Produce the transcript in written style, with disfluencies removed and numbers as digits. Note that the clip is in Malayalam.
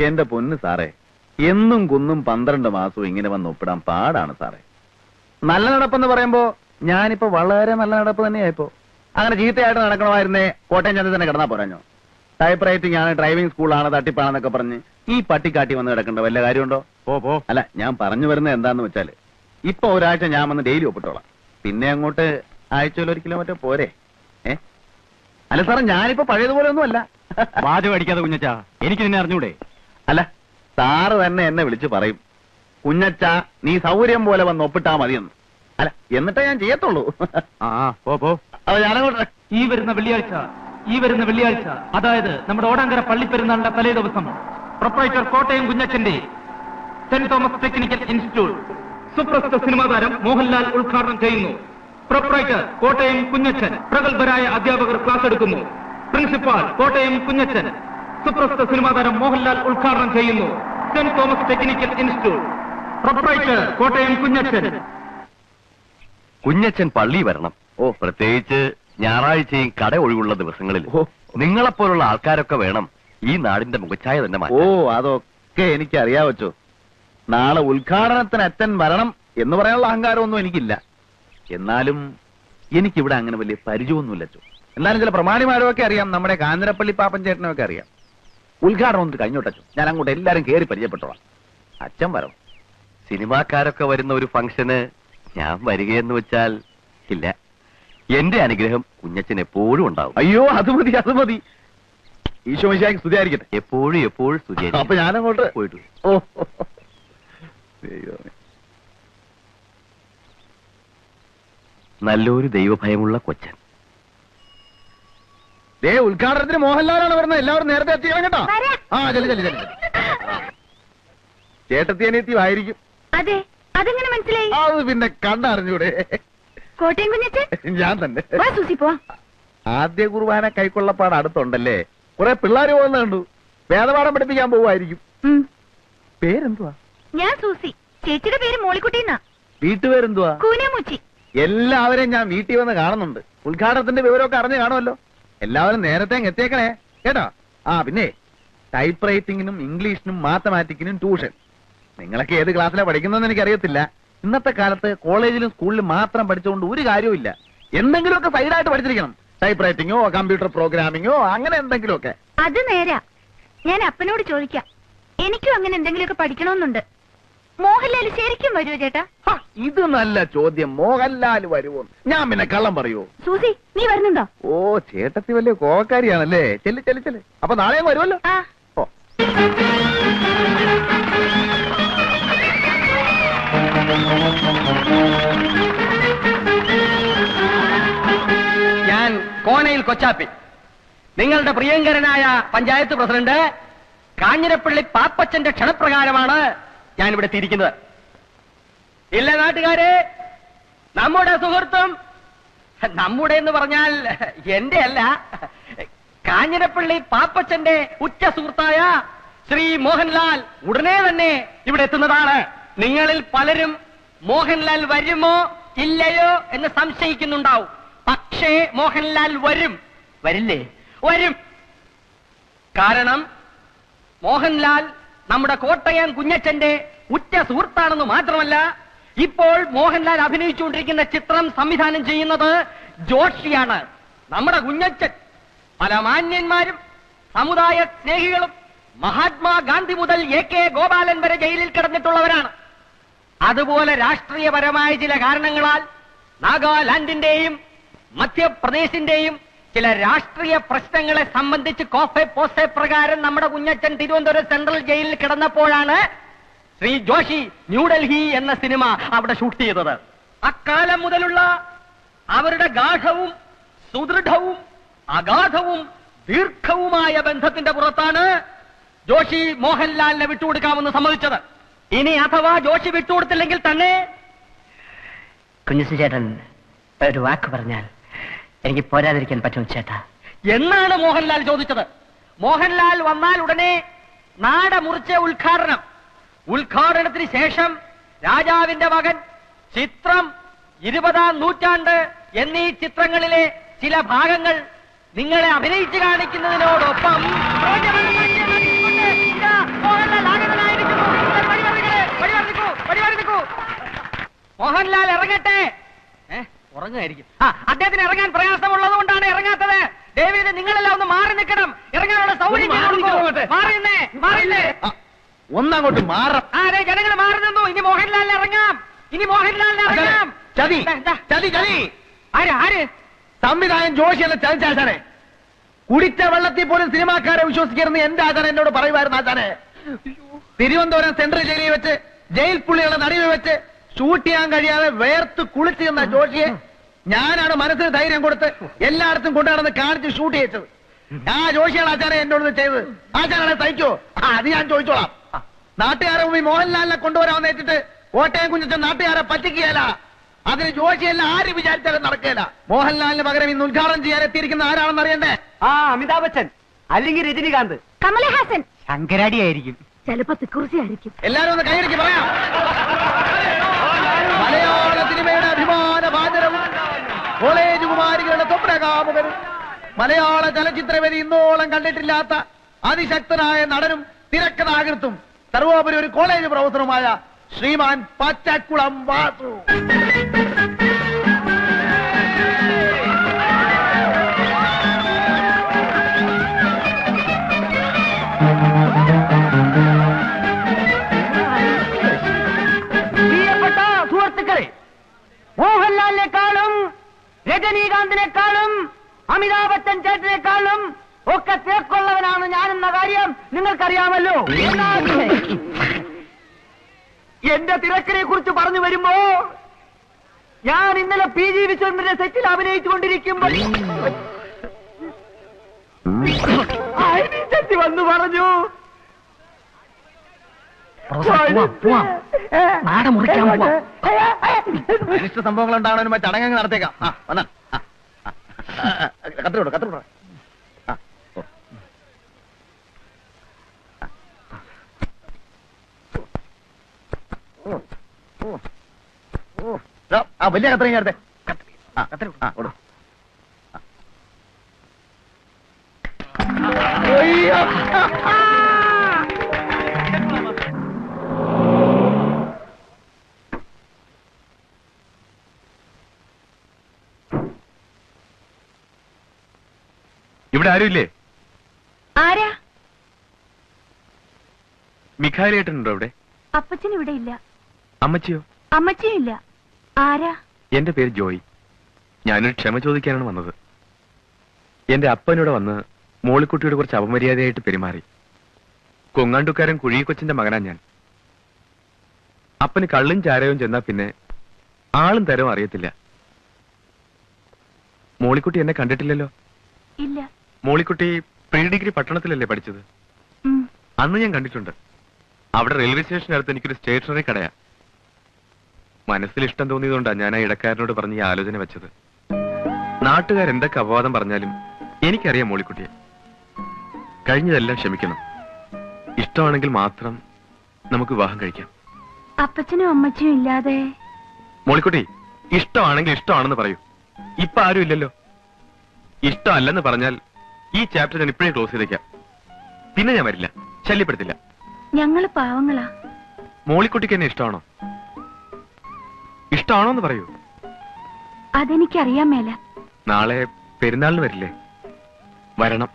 എന്റെ പൊന്ന് സാറേ, എന്നും കുന്നും 12 മാസവും ഇങ്ങനെ വന്ന് ഒപ്പിടാൻ പാടാണ് സാറേ. നല്ല നടപ്പെന്ന് പറയുമ്പോ ഞാനിപ്പോ വളരെ നല്ല നടപ്പ് തന്നെയായിപ്പോ. അങ്ങനെ ചീത്തയായിട്ട് നടക്കണമായിരുന്നേ കോട്ടയം ചന്ത തന്നെ കിടന്നാ പോരാഞ്ഞോ. ടൈപ്പ് റൈറ്റിംഗ് ആണ്, ഡ്രൈവിംഗ് സ്കൂളാണ്, തട്ടിപ്പാണെന്നൊക്കെ പറഞ്ഞ് ഈ പട്ടിക്കാട്ടി വന്ന് കിടക്കേണ്ട വല്ല കാര്യമുണ്ടോ? അല്ല, ഞാൻ പറഞ്ഞു വരുന്നത് എന്താന്ന് വെച്ചാല്, ഇപ്പൊ ഒരാഴ്ച ഞാൻ വന്ന് ഡെയിലി ഒപ്പിട്ടോളാം. പിന്നെ അങ്ങോട്ട് ആഴ്ചയിൽ 1 കിലോമീറ്റർ പോരെ? അല്ല സാറേ, ഞാനിപ്പോ പഴയതുപോലെ ഒന്നും അല്ല. വാചകം അടിക്കാതെ കുഞ്ഞച്ചാ, എനിക്ക് നിന്നെ അറിഞ്ഞൂടെ? അല്ല, സാറ് തന്നെ എന്നെ വിളിച്ച് പറയും, കുഞ്ഞച്ച നീ സൗകര്യം പോലെ വന്ന് ഒപ്പിട്ടാ മതിയെന്ന്. അല്ല, എന്നിട്ടേ ഞാൻ ചെയ്യത്തുള്ളൂ. അത് ഞാനങ്ങോട്ടെ. ഈ വരുന്ന വെള്ളിയാഴ്ച, അതായത് നമ്മുടെ ഓടാങ്കര പള്ളിപ്പെരുന്നാളിന്റെ തലേ ദിവസം, പ്രൊപ്പറേറ്റർ കോട്ടയം കുഞ്ഞച്ചന്റെ സെന്റ് തോമസ് ടെക്നിക്കൽ ഇൻസ്റ്റിറ്റ്യൂട്ട് സുപ്രസിദ്ധ സിനിമാ താരം മോഹൻലാൽ ഉദ്ഘാടനം ചെയ്യുന്നു. പ്രൊപ്പറേറ്റർ കോട്ടയം കുഞ്ഞച്ചൻ, പ്രഗത്ഭരായ അധ്യാപകർ ക്ലാസ് എടുക്കുന്നു. പ്രിൻസിപ്പാൾ കോട്ടയം കുഞ്ഞച്ചൻ, സുപ്രസിദ്ധ സിനിമാ താരം മോഹൻലാൽ ഉദ്ഘാടനം ചെയ്യുന്നു. Saint Thomas technical institute, proprietor Kottayam Kunjachan. Kunjachan പള്ളി വരണം. പ്രത്യേകിച്ച് ഞായറാഴ്ചയും കട ഒഴിവുള്ള ദിവസങ്ങളിൽ. നിങ്ങളെപ്പോലുള്ള ആൾക്കാരൊക്കെ വേണം ഈ നാടിന്റെ മുഖച്ഛായ തന്നെ മാറ്റാൻ. അതൊക്കെ എനിക്കറിയാ വെച്ചോ. നാളെ ഉദ്ഘാടനത്തിന് അച്ഛൻ വരണം എന്ന് പറയാനുള്ള അഹങ്കാരമൊന്നും എനിക്കില്ല. എന്നാലും എനിക്കിവിടെ അങ്ങനെ വലിയ പരിചയമൊന്നുമില്ല അച്ചോ. എന്നാലും ചില പ്രമാണിമാരൊക്കെ അറിയാം, നമ്മുടെ കാഞ്ഞിരപ്പള്ളി പാപ്പൻ ചേട്ടനൊക്കെ അറിയാം. ഉദ്ഘാടനം ഒന്ന് കഴിഞ്ഞോട്ടച്ചോ, ഞാൻ അങ്ങോട്ട് എല്ലാരും കയറി പരിചയപ്പെട്ടോളാം. അച്ഛൻ വരണം. സിനിമാക്കാരൊക്കെ വരുന്ന ഒരു ഫംഗ്ഷന് ഞാൻ വരികയെന്ന് വെച്ചാൽ ഇല്ല. എന്റെ അനുഗ്രഹം കുഞ്ഞച്ചൻ എപ്പോഴും ഉണ്ടാവും. അയ്യോ, അത് മതി. ഈശോ മിശിഹായ്ക്ക് സ്തുതിയായിരിക്കട്ടെ. എപ്പോഴും സ്തുതി. അപ്പൊ ഞാനങ്ങോട്ട് പോയിട്ടു. നല്ലൊരു ദൈവഭയമുള്ള കൊച്ചൻ. ഉദ്ഘാടനത്തിന് മോഹൻലാലാണ് വരുന്നത്. എല്ലാവരും നേരത്തെ എത്തിക്കണം കേട്ടോ. ചെല്ലു. ചേട്ടത്തി അനിയത്തി ആയിരിക്കും. അതെ, അതെങ്ങനെ മനസ്സിലായി? അത് പിന്നെ കണ്ടറിഞ്ഞൂടെ? കോട്ടയം കുഞ്ഞച്ചൻ ഞാൻ തന്നെ. ആദ്യ കുർബാന കൈക്കൊള്ളപ്പാട് അടുത്തുണ്ടല്ലേ, കുറെ പിള്ളേര് പോകുന്ന കണ്ടു. വേദപാഠം പഠിപ്പിക്കാൻ പോവായിരിക്കും. പേരെന്തുവാ? ഞാൻ സൂസി. ചേച്ചിയുടെ പേര് മോളിക്കുട്ടിന്നാ. വീട്ടുപേരെന്തുവാ? കൂനമുച്ചി. എല്ലാവരെയും ഞാൻ വീട്ടിൽ വന്ന് കാണുന്നുണ്ട്. ഉദ്ഘാടനത്തിന്റെ വിവരമൊക്കെ അറിഞ്ഞു കാണുമല്ലോ. എല്ലാവരും നേരത്തെ എത്തിയേക്കണേ കേട്ടോ. പിന്നെ ടൈപ്പ് റൈറ്റിംഗിനും ഇംഗ്ലീഷിനും മാത്തമാറ്റിക്കിനും ട്യൂഷൻ. നിങ്ങളൊക്കെ ഏത് ക്ലാസ്സിലാണ് പഠിക്കുന്നതെന്ന് എനിക്കറിയത്തില്ല. ഇന്നത്തെ കാലത്ത് കോളേജിലും സ്കൂളിലും മാത്രം പഠിച്ചുകൊണ്ട് ഒരു കാര്യമില്ല. എന്തെങ്കിലുമൊക്കെ സൈഡായിട്ട് പഠിച്ചിരിക്കണം. ടൈപ്പ് റൈറ്റിംഗോ കമ്പ്യൂട്ടർ പ്രോഗ്രാമിങ്ങോ അങ്ങനെ എന്തെങ്കിലുമൊക്കെ. അത് നേരാ. ഞാൻ അപ്പനോട് ചോദിക്കാം. എനിക്കും അങ്ങനെ എന്തെങ്കിലുമൊക്കെ പഠിക്കണമെന്നുണ്ട്. മോഹൻലാൽ ശരിക്കും വരുമോ ചേട്ടാ? ഇത് നല്ല ചോദ്യം. മോഹൻലാൽ വരുമോ? ഞാൻ പിന്നെ കള്ളം പറയൂ? സൂസി, നീ വരുന്നുണ്ടോ? ചേട്ടത്തി വലിയ കോവക്കാരിയാണല്ലേ. ചെല്ല്. അപ്പൊ നാളെയും വരുമല്ലോ. ഞാൻ കോനയിൽ കൊച്ചാപ്പി, നിങ്ങളുടെ പ്രിയങ്കരനായ പഞ്ചായത്ത് പ്രസിഡന്റ് കാഞ്ഞിരപ്പള്ളി പാപ്പച്ചന്റെ ക്ഷണപ്രകാരമാണ് ഞാനിവിടെ എത്തിയിരിക്കുന്നത്. ഇല്ല നാട്ടുകാരെ, നമ്മുടെ സുഹൃത്തും, നമ്മുടെ എന്ന് പറഞ്ഞാൽ എന്റെ അല്ല, കാഞ്ഞിരപ്പള്ളി പാപ്പച്ചന്റെ ഉറ്റ സുഹൃത്തായ ശ്രീ മോഹൻലാൽ ഉടനെ തന്നെ ഇവിടെ എത്തുന്നതാണ്. നിങ്ങളിൽ പലരും മോഹൻലാൽ വരുമോ ഇല്ലയോ എന്ന് സംശയിക്കുന്നുണ്ടാവും. പക്ഷേ മോഹൻലാൽ വരും. വരില്ലേ? വരും. കാരണം മോഹൻലാൽ നമ്മുടെ കോട്ടയം കുഞ്ഞച്ചന്റെ ഉറ്റ സുഹൃത്താണെന്ന് മാത്രമല്ല, ഇപ്പോൾ മോഹൻലാൽ അഭിനയിച്ചുകൊണ്ടിരിക്കുന്ന ചിത്രം സംവിധാനം ചെയ്യുന്നത് ജോഷിയാണ്. നമ്മുടെ കുഞ്ഞച്ചൻ പല മാന്യന്മാരും സമുദായ സ്നേഹികളും മഹാത്മാഗാന്ധി മുതൽ AK ഗോപാലൻ വരെ ജയിലിൽ കിടന്നിട്ടുള്ളവരാണ്. അതുപോലെ രാഷ്ട്രീയപരമായ ചില കാരണങ്ങളാൽ നാഗാലാൻഡിന്റെയും മധ്യപ്രദേശിന്റെയും ചില രാഷ്ട്രീയ പ്രശ്നങ്ങളെ സംബന്ധിച്ച് കോഫെ പോസെ പ്രകാരം നമ്മുടെ കുഞ്ഞച്ചൻ തിരുവനന്തപുരം സെൻട്രൽ ജയിലിൽ കിടന്നപ്പോഴാണ് ശ്രീ ജോഷി ന്യൂഡൽഹി എന്ന സിനിമ അവിടെ ഷൂട്ട് ചെയ്തത്. അക്കാലം മുതലുള്ള അവരുടെ ഗാഠവും സുദൃഢവും അഗാധവും ദീർഘവുമായ ബന്ധത്തിന്റെ പുറത്താണ് ജോഷി മോഹൻലാലിനെ വിട്ടുകൊടുക്കാമെന്ന് സമ്മതിച്ചത്. ഇനി അഥവാ ജോഷി വിട്ടുകൊടുത്തില്ലെങ്കിൽ തന്നെ കുഞ്ഞുസി ചേട്ടൻ ഒരു വാക്ക് പറഞ്ഞാൽ എനിക്ക് പോരാതിരിക്കാൻ പറ്റും ചേട്ടാ എന്നാണ് മോഹൻലാൽ ചോദിച്ചത്. മോഹൻലാൽ വന്നാൽ ഉടനെ നാട മുറിച്ച ഉദ്ഘാടനത്തിന് ശേഷം രാജാവിന്റെ മകൻ, ചിത്രം, 20-ാം നൂറ്റാണ്ട് എന്നീ ചിത്രങ്ങളിലെ ചില ഭാഗങ്ങൾ നിങ്ങളെ അഭിനയിച്ചു കാണിക്കുന്നതിനോടൊപ്പം മോഹൻലാൽ ആഗതനായിരിക്കുന്നു. വഴി നിൽക്കൂ. മോഹൻലാൽ ഇറങ്ങട്ടെ. ഉറങ്ങായിരിക്കും. അദ്ദേഹത്തിന് ഇറങ്ങാൻ പ്രയാസമുള്ളത് കൊണ്ടാണ് ഇറങ്ങാത്തത്. ഡേവിഡ്, നിങ്ങളെല്ലാം ഒന്ന് മാറി നിൽക്കണം. ഇറങ്ങാനുള്ള സൗകര്യം മാറിന്നേ. ഒന്നങ്ങോട്ട് മാറാം. അതെ, ജനങ്ങൾ മാറി നിന്നു. ഇനി മോഹൻലാലിന് ഇറങ്ങാം. ചതി. ആര് സംവിധായകൻ ജോഷിയല്ല ചതിച്ചാച്ചാനെ. കുടിച്ച വെള്ളത്തിൽ പോലും സിനിമാക്കാരെ വിശ്വസിക്കരുന്ന് എന്റെ ആചാരം എന്നോട് പറയുമായിരുന്നു. ആചാനെ, തിരുവനന്തപുരം സെൻട്രൽ ജയിലിൽ വെച്ച് ജയിൽ പുള്ളികളെ നടുവിൽ വെച്ച് ഷൂട്ട് ചെയ്യാൻ കഴിയാതെ വേർത്ത് കുളിച്ചു നിന്ന ജോഷിയെ ഞാനാണ് മനസ്സിന് ധൈര്യം കൊടുത്ത് എല്ലായിടത്തും കൊണ്ടുനടന്ന് കാണിച്ച് ഷൂട്ട് ചെയ്യിച്ചത്. ആ ജോഷിയാണ് ആചാരം എന്നോട് ചെയ്തത്. ആചാരനെ സഹിക്കോ? അത് ഞാൻ ചോദിച്ചോളാം. നാട്ടുകാരെ മുമ്പിൽ മോഹൻലാലിനെ കൊണ്ടുവരാൻ വെച്ചിട്ട് കോട്ടയം കുഞ്ഞച്ചൻ നാട്ടുകാരെ പറ്റിക്കുകയല്ല. അതിന് ജോഷിയെല്ലാം ആര് വിചാരിച്ചാലും നടക്കുകയില്ല. മോഹൻലാലിന് പകരം ഇന്ന് ഉദ്ഘാടനം ചെയ്യാൻ എത്തിയിരിക്കുന്ന ആരാണെന്ന് അറിയണ്ടേ? അമിതാഭ് ബച്ചൻ, അല്ലെങ്കിൽ രജനികാന്ത്, കമലഹാസൻ, ശങ്കരാടി ആയിരിക്കും, ചിലപ്പോ തിക്കുറിശി ആയിരിക്കും. എല്ലാരും ഒന്ന് കൈയടിക്ക് പറയാം. മലയാള സിനിമയുടെ അഭിമാന ഭാജനവും കോളേജ് കുമാരികളുടെ സ്വപ്നകാമുകനും മലയാള ചലച്ചിത്രവേദി ഇന്നോളം കണ്ടിട്ടില്ലാത്ത അതിശക്തനായ നടനും തിരക്കഥാകൃത്തും സർവോപരി ഒരു കോളേജ് പ്രൊഫസറുമായ ശ്രീമാൻ പച്ചക്കുളം വാസു. പ്രിയപ്പെട്ട സുഹൃത്തുക്കളെ, മോഹൻലാലിനെക്കാളും രജനീകാന്തിനെക്കാളും അമിതാഭ് ബച്ചൻ ചേട്ടനെക്കാളും ഒക്കെ തേക്കുള്ളവനാണ് ഞാനെന്ന കാര്യം നിങ്ങൾക്കറിയാമല്ലോ. എന്റെ തിരക്കിനെ കുറിച്ച് പറഞ്ഞു വരുമ്പോ ഞാൻ ഇന്നലെ PG വിശ്വനാഥന്റെ സെറ്റിൽ അഭിനയിച്ചുകൊണ്ടിരിക്കുമ്പോൾ ചെത്തി വന്നു പറഞ്ഞു, അനിഷ്ട സംഭവങ്ങൾ ഉണ്ടാവണ ചടങ്ങ് നടത്തേക്കാം. കത്തിരോട് വലിയ കത്രയും ചേർത്തെ. ഇവിടെ ആരുമില്ലേ? ആരാ? മിഖായിലേട്ടനുണ്ടോ ഇവിടെ? അപ്പച്ചൻ ഇവിടെ ഇല്ല. അമ്മച്ചിയോ? അമ്മച്ചിയും ഇല്ല. ആരാ? എന്റെ പേര് ജോയി. ഞാനൊരു ക്ഷമ ചോദിക്കാനാണ് വന്നത്. എന്റെ അപ്പനോട് വന്ന് മോളിക്കുട്ടിയോട് കുറച്ച് അപമര്യാദയായിട്ട് പെരുമാറി. കൊങ്ങാണ്ടുക്കാരൻ കുഴികൊച്ചിന്റെ മകനാ ഞാൻ. അപ്പന് കള്ളും ചാരവും ചെന്നാ പിന്നെ ആളും തരവും അറിയത്തില്ല. മോളിക്കുട്ടി എന്നെ കണ്ടിട്ടില്ലല്ലോ? ഇല്ല. മോളിക്കുട്ടി പ്രീ ഡിഗ്രി പട്ടണത്തിലല്ലേ പഠിച്ചത്? അന്ന് ഞാൻ കണ്ടിട്ടുണ്ട്. അവിടെ റെയിൽവേ സ്റ്റേഷനടുത്ത് എനിക്കൊരു സ്റ്റേഷനറി കടയാ. മനസ്സിൽ ഇഷ്ടം തോന്നിയതുകൊണ്ടാണ് ഞാൻ ആ ഇടക്കാരനോട് പറഞ്ഞ് ഈ ആലോചന വെച്ചത്. നാട്ടുകാരെന്തൊക്കെ അപവാദം പറഞ്ഞാലും എനിക്കറിയാം മോളിക്കുട്ടിയെ. കഴിഞ്ഞതെല്ലാം ക്ഷമിക്കണം. ഇഷ്ടമാണെങ്കിൽ മാത്രം നമുക്ക് വിവാഹം കഴിക്കാം. അപ്പച്ചനും അമ്മച്ചിയും ഇല്ലാതെ? മോളിക്കുട്ടി, ഇഷ്ടമാണെങ്കിൽ ഇഷ്ടമാണെന്ന് പറയൂ. ഇപ്പൊ ആരും ഇല്ലല്ലോ. ഇഷ്ടമല്ലെന്ന് പറഞ്ഞാൽ ഈ ചാപ്റ്റർ ഞാൻ ഇപ്പോഴേ ക്ലോസ് ചെയ്തേക്കാം. പിന്നെ ഞാൻ വരില്ല, ശല്യപ്പെടുത്തില്ല. ഞങ്ങള് പാവങ്ങളാ. മോളിക്കുട്ടിക്ക് എന്നെ ഇഷ്ടമാണോ? ഇഷ്ടമാണോ എന്ന് പറയൂ. അതെനിക്കറിയാൻ മേല. നാളെ പെരുന്നാളിന് വരില്ലേ? വരണം.